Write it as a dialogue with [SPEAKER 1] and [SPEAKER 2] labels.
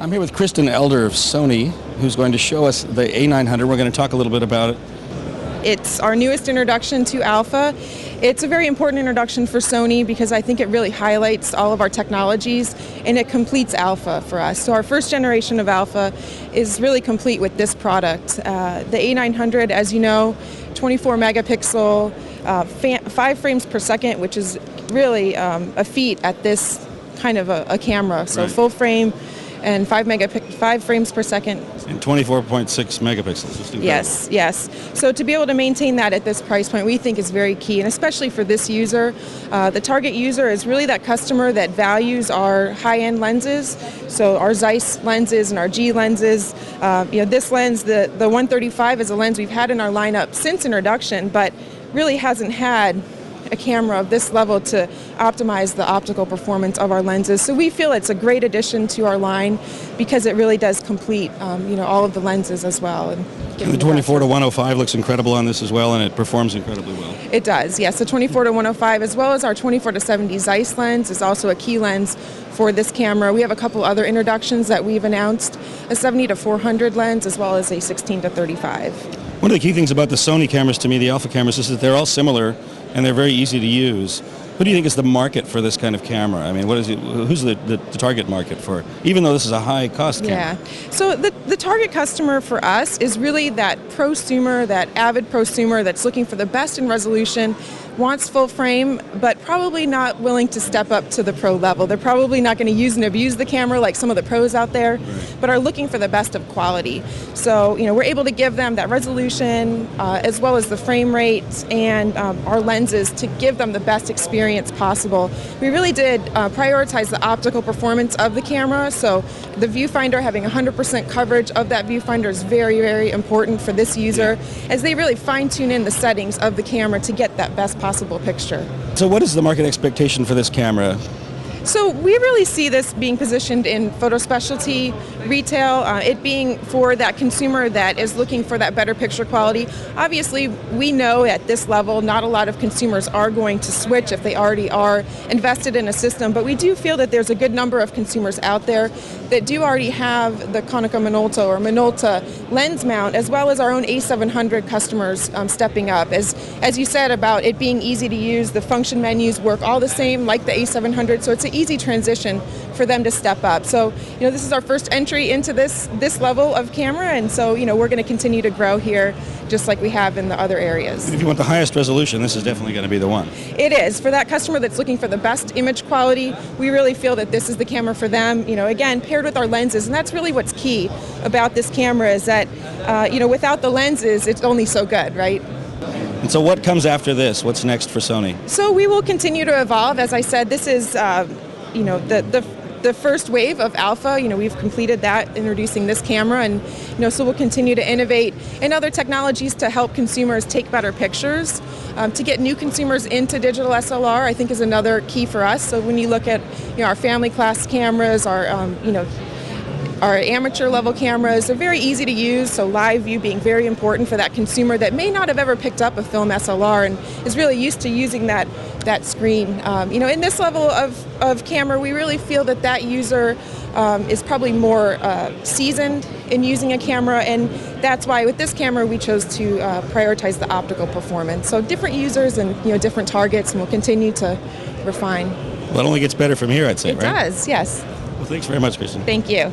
[SPEAKER 1] I'm here with Kristen Elder of Sony, who's going to show us the A900. We're going to talk a little bit about it.
[SPEAKER 2] It's our newest introduction to Alpha. It's a very important introduction for Sony because I think it really highlights all of our technologies and it completes Alpha for us. So our first generation of Alpha is really complete with this product. The A900, as you know, 24 megapixel, 5 frames per second, which is really a feat at this kind of a camera. So
[SPEAKER 1] right.
[SPEAKER 2] Full frame and 5 frames per second.
[SPEAKER 1] And 24.6 megapixels. Just incredible.
[SPEAKER 2] Yes. So to be able to maintain that at this price point, we think is very key, and especially for this user. The target user is really that customer that values our high-end lenses, so our Zeiss lenses and our G lenses. This lens, the 135, is a lens we've had in our lineup since introduction, but really hasn't had a camera of this level to optimize the optical performance of our lenses. So we feel it's a great addition to our line because it really does complete all of the lenses as well. And
[SPEAKER 1] the 24 to 105 looks incredible on this as well, and it performs incredibly well.
[SPEAKER 2] It does, yes. The 24 to 105 as well as our 24 to 70 Zeiss lens is also a key lens for this camera. We have a couple other introductions that we've announced, a 70 to 400 lens as well as a 16 to 35.
[SPEAKER 1] One of the key things about the Sony cameras, to me, the Alpha cameras, is that they're all similar and they're very easy to use. Who do you think is the market for this kind of camera? I mean, who's the target market for it? Even though this is a high-cost camera.
[SPEAKER 2] Yeah. So the target customer for us is really that prosumer, that avid prosumer that's looking for the best in resolution, wants full frame, but probably not willing to step up to the pro level. They're probably not going to use and abuse the camera like some of the pros out there,
[SPEAKER 1] right,
[SPEAKER 2] but are looking for the best of quality. So, we're able to give them that resolution as well as the frame rate and our lenses to give them the best experience possible. We really did prioritize the optical performance of the camera, so the viewfinder, having 100% coverage of that viewfinder is very, very important for this user as they really fine-tune in the settings of the camera to get that best possible picture.
[SPEAKER 1] So what is the market expectation for this camera?
[SPEAKER 2] So we really see this being positioned in photo specialty, retail, it being for that consumer that is looking for that better picture quality. Obviously, we know at this level not a lot of consumers are going to switch if they already are invested in a system, but we do feel that there's a good number of consumers out there that do already have the Konica Minolta or Minolta lens mount, as well as our own A700 customers stepping up. As you said about it being easy to use, the function menus work all the same like the A700, so it's an easy transition for them to step up. So, this is our first entry into this level of camera, and so, we're going to continue to grow here just like we have in the other areas.
[SPEAKER 1] If you want the highest resolution, this is definitely going to be the one.
[SPEAKER 2] It is. For that customer that's looking for the best image quality, we really feel that this is the camera for them, again, paired with our lenses, and that's really what's key about this camera is that, without the lenses, it's only so good, right?
[SPEAKER 1] And so what comes after this? What's next for Sony?
[SPEAKER 2] So we will continue to evolve. As I said, this is, the first wave of Alpha. We've completed that, introducing this camera, and so we'll continue to innovate in other technologies to help consumers take better pictures. To get new consumers into digital SLR, I think, is another key for us. So when you look at our family class cameras, our amateur level cameras are very easy to use, so live view being very important for that consumer that may not have ever picked up a film SLR and is really used to using that screen. In this level of camera, we really feel that user is probably more seasoned in using a camera, and that's why with this camera we chose to prioritize the optical performance. So different users and different targets, and we'll continue to refine.
[SPEAKER 1] Well, it only gets better from here, I'd say, right?
[SPEAKER 2] It does, yes.
[SPEAKER 1] Well, thanks very much, Kristen.
[SPEAKER 2] Thank you.